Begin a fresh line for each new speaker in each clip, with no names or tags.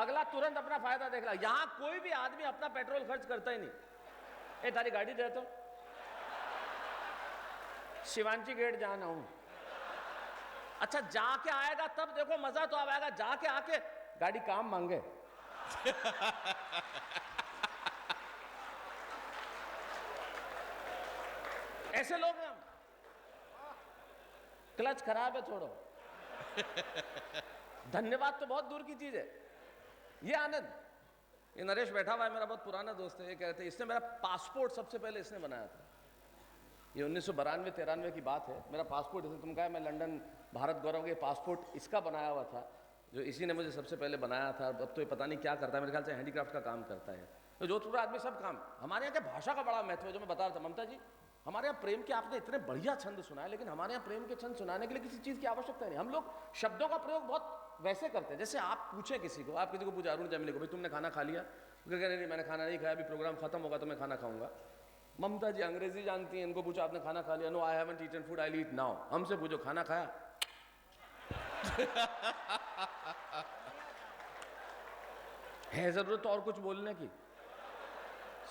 अगला तुरंत अपना फायदा देख रहा। यहां कोई भी आदमी अपना पेट्रोल खर्च करता ही नहीं। ए तारी गाड़ी दे तो, शिवांची गेट जाना हूं। अच्छा जाके आएगा तब देखो मजा तो अब आएगा, जाके आके गाड़ी काम मांगे। ऐसे लोग हैं हम। क्लच खराब है छोड़ो। धन्यवाद तो बहुत दूर की चीज है। ये आनंद, ये नरेश बैठा हुआ है, मेरा बहुत पुराना दोस्त है। ये कह रहे थे इसने मेरा पासपोर्ट सबसे पहले इसने बनाया था। ये 1992-93 की बात है। मेरा पासपोर्ट, इसने तुम कहा मैं लंदन भारत गौरव के पासपोर्ट इसका बनाया हुआ था, जो इसी ने मुझे सबसे पहले बनाया था। अब तो ये पता नहीं क्या करता है, मेरे ख्याल से हैंडीक्राफ्ट का काम करता है। तो जोधपुर आदमी सब काम। हमारे यहाँ क्या भाषा का बड़ा महत्व है, जो मैं बता रहा था। ममता जी, हमारे यहाँ प्रेम के आपने इतने बढ़िया छंद सुनाए, लेकिन हमारे यहाँ प्रेम के छंद सुनाने के लिए किसी चीज़ की आवश्यकता नहीं। हम लोग शब्दों का प्रयोग बहुत वैसे करते हैं, जैसे आप पूछे किसी को, आप किसी को पूछे अरुण जैमिनी को, भाई तुमने खाना खा लिया? कह रहे नहीं मैंने खाना नहीं खाया, अभी प्रोग्राम खत्म होगा तो मैं खाना खाऊंगा। ममता जी अंग्रेजी जानती हैं, इनको पूछो आपने खाना खा लिया? No I haven't eaten food, I will eat now. हमसे पूछो खाना खाया? है जरूरत और कुछ बोलने की?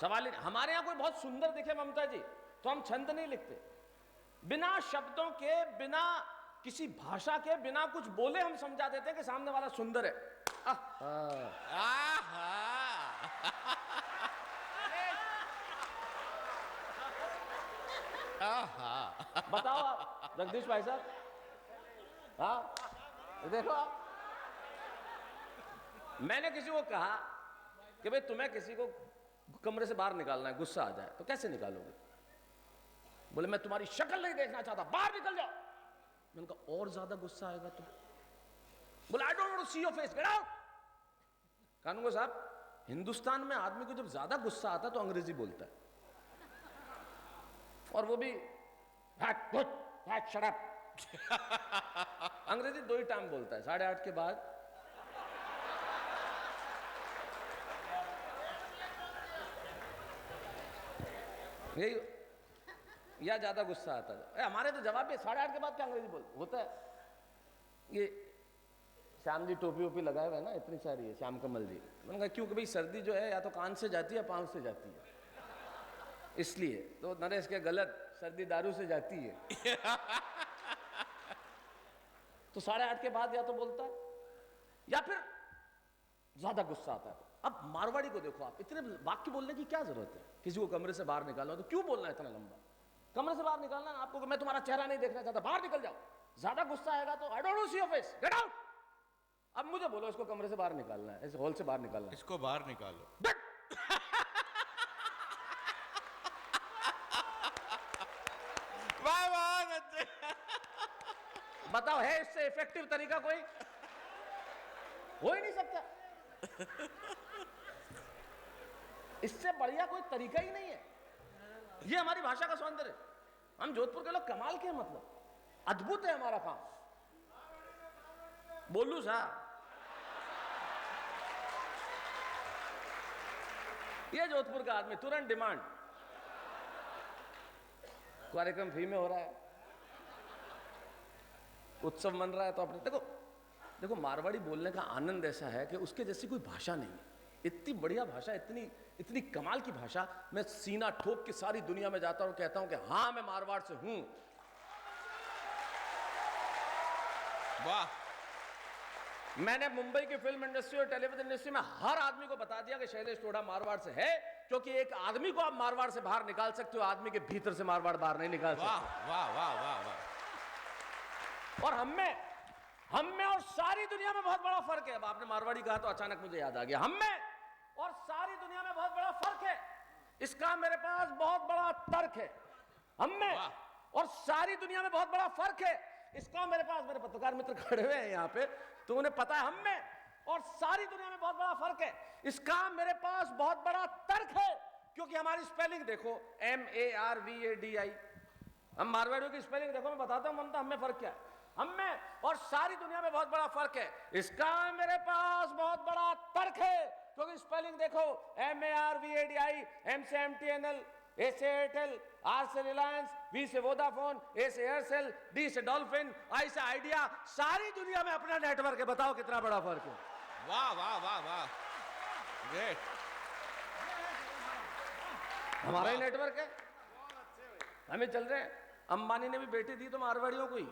सवाल ही। हमारे यहां कोई बहुत सुंदर दिखे ममता जी तो हम छंद नहीं लिखते। बिना शब्दों के, बिना किसी भाषा के, बिना कुछ बोले हम समझा देते हैं कि सामने वाला सुंदर है। बताओ आप जगदीश भाई साहब। हाँ देखो आप, मैंने किसी को कहा कि भाई तुम्हें किसी को कमरे से बाहर निकालना है, गुस्सा आ जाए तो कैसे निकालोगे? बोले मैं तुम्हारी शक्ल नहीं देखना चाहता, बाहर निकल जाओ। मैंने कहा और ज्यादा गुस्सा आएगा तो? बोले I don't want to see your face, get out. कानून साहब, हिंदुस्तान में आदमी को जब ज्यादा गुस्सा आता है तो अंग्रेजी बोलता है, और वो भी शट अप। अंग्रेजी 2 ही टाइम बोलता है, 8:30 के बाद। यही या ज्यादा गुस्सा आता है। हमारे तो जवाब भी 8:30 के बाद क्या अंग्रेजी बोल होता है। ये श्याम जी टोपी वोपी लगाए हुए है ना, इतनी सारी है, श्याम कमल जी। मैंने कहा क्योंकि भाई सर्दी जो है या तो कान से जाती है या पांव से जाती है, इसलिए। तो नरेश के गलत, सर्दी दारू से जाती है। तो 8:30 के बाद या तो बोलता है या फिर ज्यादा गुस्सा आता है। अब मारवाड़ी को देखो आप, इतने वाक्य बोलने की क्या जरूरत है? किसी को कमरे से बाहर निकालना तो क्यों बोलना है इतना लंबा? कमरे से बाहर निकालना है आपको, मैं तुम्हारा चेहरा नहीं देखना चाहता, बाहर निकल जाओ। ज्यादा गुस्सा आएगा तो I don't want to see your face, get out. अब मुझे बोलो इसको कमरे से बाहर निकालना है, इस हॉल से बाहर निकालना है,
इसको बाहर निकालो। वाह वाह,
बताओ है इससे इफेक्टिव तरीका कोई? हो ही नहीं सकता। इससे बढ़िया कोई तरीका ही नहीं है। ये हमारी भाषा का सौंदर्य। हम जोधपुर के लोग कमाल के हैं, मतलब अद्भुत है हमारा काम। बोलू साहब, ये जोधपुर का आदमी तुरंत डिमांड। कार्यक्रम फ्री में हो रहा है, उत्सव मन रहा है, तो अपने देखो देखो मारवाड़ी बोलने का आनंद ऐसा है कि उसके जैसी कोई भाषा नहीं है। इतनी बढ़िया भाषा, इतनी कमाल की भाषा। मैं सीना ठोक के सारी दुनिया में जाता हूं, कहता हूं कि हाँ मैं मारवाड़ से हूं।
वाह।
मैंने मुंबई की फिल्म इंडस्ट्री और टेलीविजन इंडस्ट्री में हर आदमी को बता दिया कि शैलेश टोडा मारवाड़ से है, क्योंकि एक आदमी को आप मारवाड़ से बाहर निकाल सकते हो, आदमी के भीतर से मारवाड़ बाहर नहीं निकाल सकते।
वाह वाह वाह वाह वाह।
और हम में और सारी दुनिया में बहुत बड़ा फर्क है। अब आपने मारवाड़ी कहा तो अचानक मुझे याद आ गया, हम में और सारी दुनिया में बहुत बड़ा फर्क है। इसका मेरे पास बहुत बड़ा तर्क है। हम में और सारी दुनिया में बहुत बड़ा फर्क है। इसका मेरे पास, मेरे पत्रकार मित्र खड़े हुए हैं यहाँ पे, तो उन्हें पता है हम में और सारी दुनिया में बहुत बड़ा फर्क है। इसका मेरे पास बहुत बड़ा तर्क है, क्योंकि हमारी स्पेलिंग देखो, MARVADI। हम मारवाड़ियों की स्पेलिंग देखो, मैं बताता हूँ ममता, हमें फर्क क्या है। हम में और सारी दुनिया में बहुत बड़ा फर्क है। इसका मेरे पास बहुत बड़ा तर्क है, क्योंकि स्पेलिंग देखो, MARVADI, M से MTNL, A से एयरटेल, R से रिलायंस, V से वोडाफोन, A से एयरसेल, D से डॉल्फिन, I से आइडिया। सारी दुनिया में अपना नेटवर्क है। बताओ कितना बड़ा फर्क है।
वाह वाह वाह वाह, ग्रेट।
हमारा ही नेटवर्क है, हमें चल रहे हैं। अंबानी ने भी बेटी दी तो मारवाड़ियों को ही।